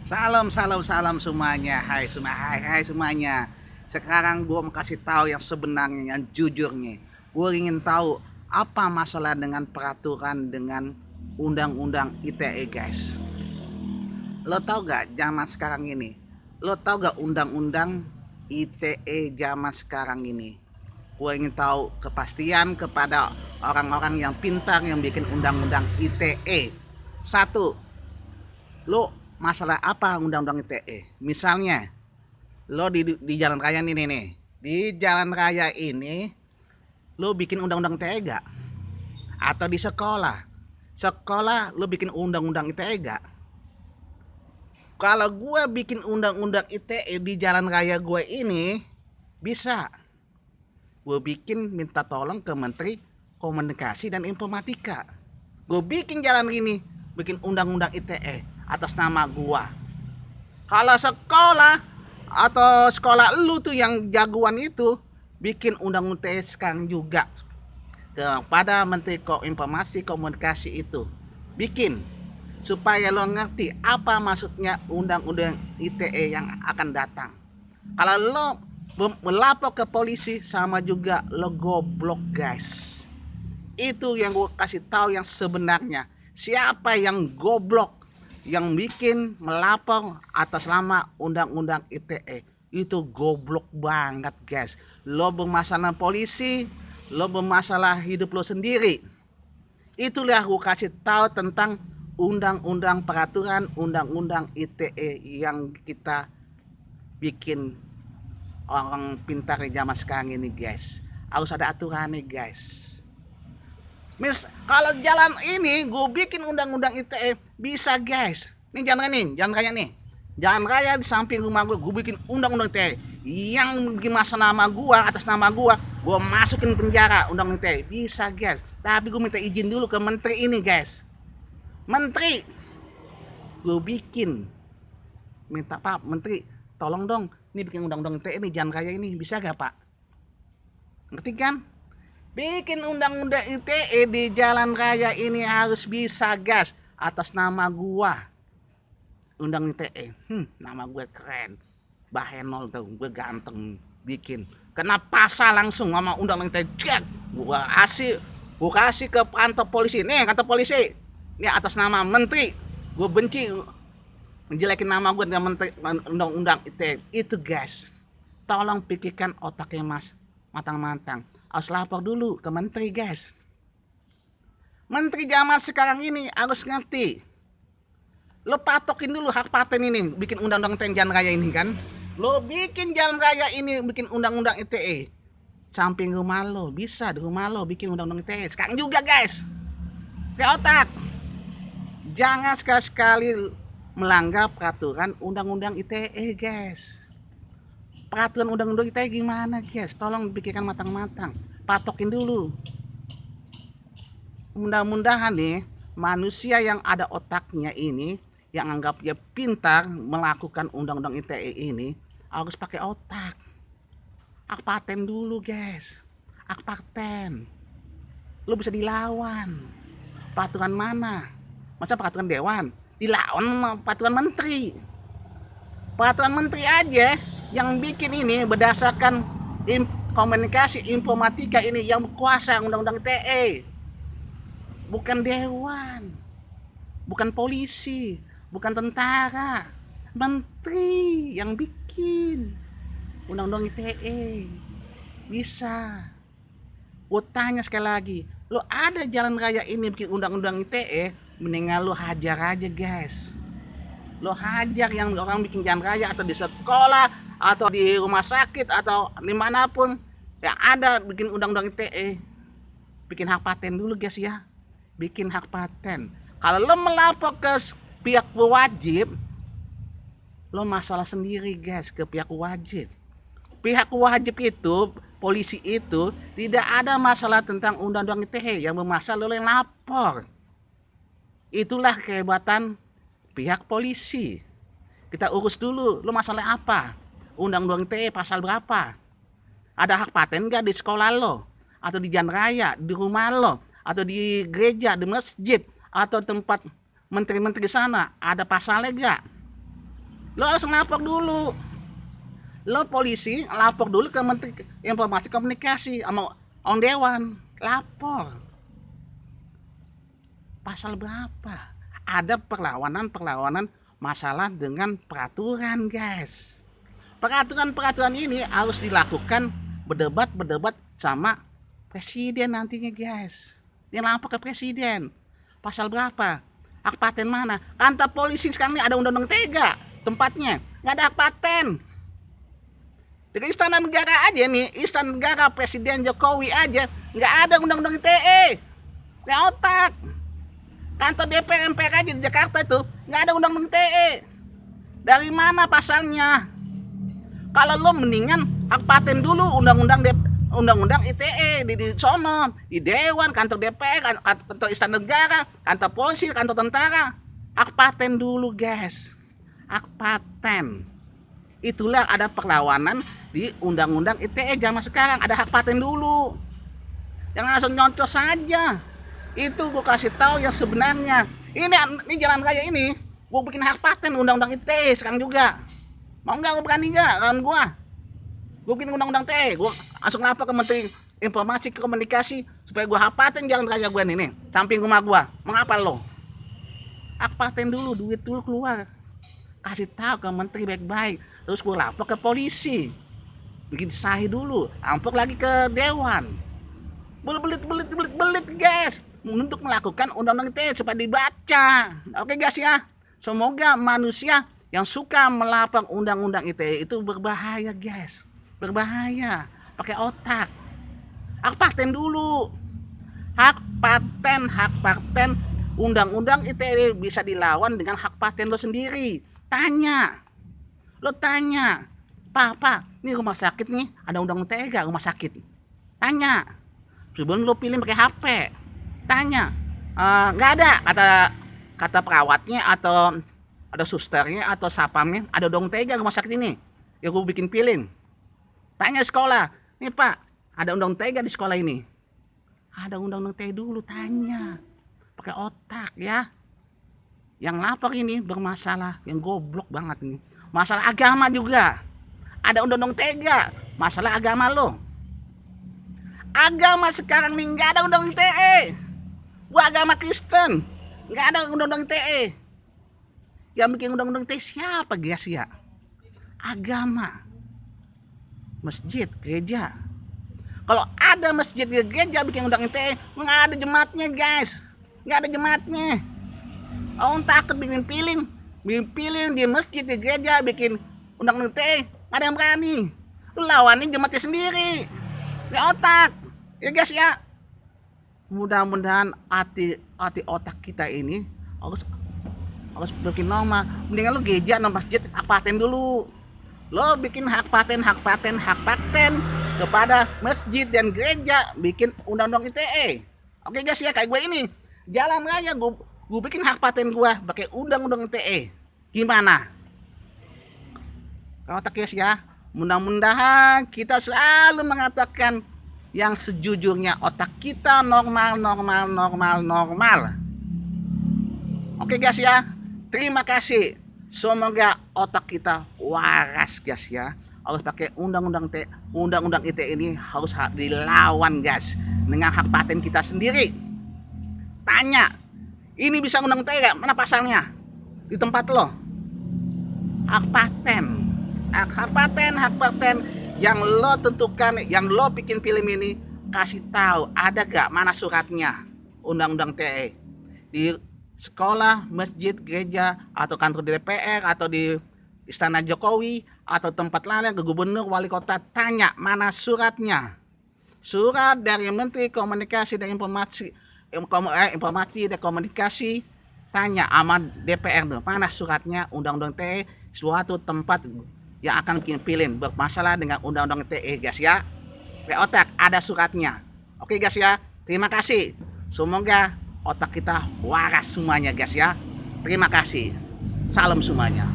Salam, salam, salam semuanya. Hai semuanya. Sekarang gue mau kasih tahu yang sebenarnya, yang jujurnya. Gue ingin tahu apa masalah dengan peraturan dengan undang-undang ITE, guys. Lo tau gak zaman sekarang ini? Lo tau gak undang-undang ITE zaman sekarang ini? Gue ingin tahu kepastian kepada orang-orang yang pintar yang bikin undang-undang ITE. Satu, lo masalah apa undang-undang ITE? Misalnya, lo di jalan raya ini nih, di jalan raya ini lo bikin undang-undang ITE gak? Atau di sekolah lo bikin undang-undang ITE gak? Kalau gue bikin undang-undang ITE di jalan raya gue ini, bisa gue bikin minta tolong ke Menteri Komunikasi dan Informatika. Gue bikin jalan ini, bikin undang-undang ITE atas nama gue. Kalau sekolah atau sekolah lu tuh yang jagoan itu, bikin undang-undang ITE sekarang juga kepada Menteri Informasi Komunikasi itu. Bikin supaya lo ngerti apa maksudnya undang-undang ITE yang akan datang. Kalau lo melapor ke polisi, sama juga lo goblok, guys. Itu yang gue kasih tahu yang sebenarnya. Siapa yang goblok yang bikin melapor atas nama undang-undang ITE? Itu goblok banget, guys. Lo bermasalah polisi, lo bermasalah hidup lo sendiri. Itulah gue kasih tahu tentang undang-undang peraturan undang-undang ITE yang kita bikin orang pintar di zaman sekarang ini, guys. Harus ada aturan nih, guys. Kalau jalan ini gue bikin undang-undang ITE bisa, guys. Nih jalan raya nih. Jalan raya di samping rumah gue bikin undang-undang ITE. Yang bikin masa nama gue, atas nama gue masukin penjara undang-undang ITE. Bisa, guys. Tapi gue minta izin dulu ke menteri ini, guys. Menteri, gue bikin minta, Pak Menteri, tolong dong, ini bikin undang-undang ITE ini jalan raya ini, bisa gak, Pak? Ngerti kan? Bikin undang-undang ITE di jalan raya ini harus bisa, guys, atas nama gua. Undang ITE, nama gue keren, Bahenol tuh, gue ganteng bikin. Kena pasal langsung sama undang-undang ITE, gue kasih ke kantor polisi. Nih kantor polisi, ini atas nama menteri, gue benci menjelekin nama gue dengan menteri undang-undang ITE itu, guys. Tolong pikirkan otaknya mas matang-matang. Harus lapor dulu ke menteri, guys. Menteri zaman sekarang ini harus ngerti. Lo patokin dulu hak paten ini, bikin undang-undang jalan raya ini kan. Lo bikin jalan raya ini, bikin undang-undang ITE. Samping rumah lo, bisa di rumah lo bikin undang-undang ITE. Sekarang juga, guys. Kayak otak. Jangan sekali-sekali melanggar peraturan undang-undang ITE, guys. Peraturan undang-undang ITE gimana, guys? Tolong pikirkan matang-matang. Patokin dulu. Mudah-mudahan nih manusia yang ada otaknya ini, yang anggap dia pintar melakukan undang-undang ITE ini, harus pakai otak. Hak paten dulu, guys. Hak paten. Lo bisa dilawan. Peraturan mana? Masa peraturan dewan? Dilawan peraturan menteri. Peraturan menteri aja yang bikin ini berdasarkan komunikasi informatika ini yang berkuasa undang-undang ITE. Bukan dewan, bukan polisi, bukan tentara, menteri yang bikin undang-undang ITE. Bisa. Gue tanya sekali lagi, lo ada jalan raya ini bikin undang-undang ITE, mendingan lo hajar aja, guys. Lo hajar yang orang bikin jalan raya, atau di sekolah, atau di rumah sakit, atau dimanapun yang ada bikin undang-undang ITE. Bikin hak paten dulu, guys, ya. Bikin hak paten. Kalau lo melapor ke pihak wajib, lo masalah sendiri, guys, ke pihak wajib. Pihak wajib itu, polisi itu, tidak ada masalah tentang undang-undang ITE. Yang bermasalah lo yang lapor. Itulah kehebatan pihak polisi. Kita urus dulu, lo masalah apa? Undang-undang ITE pasal berapa? Ada hak paten gak di sekolah lo? Atau di jalan raya, di rumah lo? Atau di gereja, di masjid, atau tempat menteri-menteri sana, ada pasalnya gak? Lo harus ngelapor dulu. Lo polisi lapor dulu ke Menteri Informasi Komunikasi sama Om Dewan. Lapor. Pasal berapa? Ada perlawanan masalah dengan peraturan, guys. Peraturan ini harus dilakukan berdebat sama presiden nantinya, guys. Dia lapor ke presiden. Pasal berapa? Hak paten mana? Kantor polisi sekarang ini ada undang-undang tega tempatnya. Nggak ada hak paten. Di Istana Negara aja nih, Istana Negara Presiden Jokowi aja nggak ada undang-undang ITE. Nggak otak. Kantor DPR MPR aja di Jakarta itu nggak ada undang-undang ITE. Dari mana pasalnya? Kalau lo mendingan hak paten dulu undang-undang ITE di sono, di Dewan, kantor DPR, kantor Istana Negara, kantor polisi, kantor tentara. Hak paten dulu, guys. Hak paten. Itulah ada perlawanan di undang-undang ITE zaman sekarang, ada hak paten dulu. Jangan langsung nyontos saja. Itu gue kasih tahu yang sebenarnya. Ini jalan raya ini, gue bikin hak paten undang-undang ITE sekarang juga. Mau nggak? Gue berani nggak kawan gue? Gue bikin undang-undang ITE, gue langsung lapor ke Menteri Informasi Komunikasi supaya gue hak paten jalan raya gue nih, samping rumah gue. Mengapa lo? Hak paten dulu, duit dulu keluar. Kasih tahu ke menteri baik-baik, terus gue lapor ke polisi, bikin sahih dulu, lapor lagi ke Dewan. Belit guys, untuk melakukan undang-undang ITE supaya dibaca. Oke guys ya, semoga manusia yang suka melapor undang-undang ITE itu berbahaya guys, berbahaya. Pakai otak. Hak paten dulu, hak paten. Undang-undang ITE bisa dilawan dengan hak paten lo sendiri. Lo tanya, Pak, ini rumah sakit nih, ada undang-undang ITE gak rumah sakit? Tanya, sebelum lo pilih pakai HP. Tanya, nggak ada kata perawatnya atau ada susternya atau sapamnya, ada undang-undang ITE gak rumah sakit ini? Ya gue bikin pilih. Tanya sekolah, nih Pak, ada undang-undang ITE gak di sekolah ini? Ada undang-undang ITE dulu, tanya. Pakai otak ya. Yang lapor ini bermasalah, yang goblok banget ini. Masalah agama juga. Ada undang-undang tega, masalah agama lo. Agama sekarang nih nggak ada undang-undang ITE. Gua agama Kristen, nggak ada undang-undang ITE. Yang bikin undang-undang ITE siapa guys ya? Agama, masjid, gereja. Kalau ada masjid gereja bikin undang ITE, nggak ada jemaatnya guys, nggak ada jemaatnya. Oh takut bikin pilih di masjid di gereja bikin undang-undang ITE, nggak ada yang berani. Lu lawanin jemaatnya sendiri, nggak otak. Ya guys ya, mudah-mudahan hati otak kita ini harus bikin normal. Mendingan lu gereja atau masjid hak paten dulu. Lo bikin hak paten kepada masjid dan gereja, bikin undang-undang ITE. Oke guys ya, kayak gue ini jalan raya gue bikin hak paten gue pakai undang-undang ITE. Gimana? Kalau tak ya, mudah-mudahan kita selalu mengatakan yang sejujurnya, otak kita normal. Oke guys ya, terima kasih. Semoga otak kita waras guys ya. Harus pakai undang-undang ITE ini harus dilawan guys dengan hak paten kita sendiri. Tanya, ini bisa undang ITE gak? Mana pasalnya? Di tempat lo. Hak paten yang lo tentukan, yang lo bikin film ini, kasih tahu ada gak mana suratnya undang-undang ITE di sekolah, masjid, gereja, atau kantor DPR, atau di Istana Jokowi, atau tempat lain ke gubernur, wali kota. Tanya mana suratnya. Surat dari Menteri Komunikasi dan Informasi dan Komunikasi. Tanya sama DPR tuh, mana suratnya undang-undang ITE suatu tempat yang akan pilih bermasalah dengan undang-undang ITE guys ya. Kayak otak ada suratnya. Oke guys ya, terima kasih. Semoga otak kita waras semuanya guys ya. Terima kasih. Salam semuanya.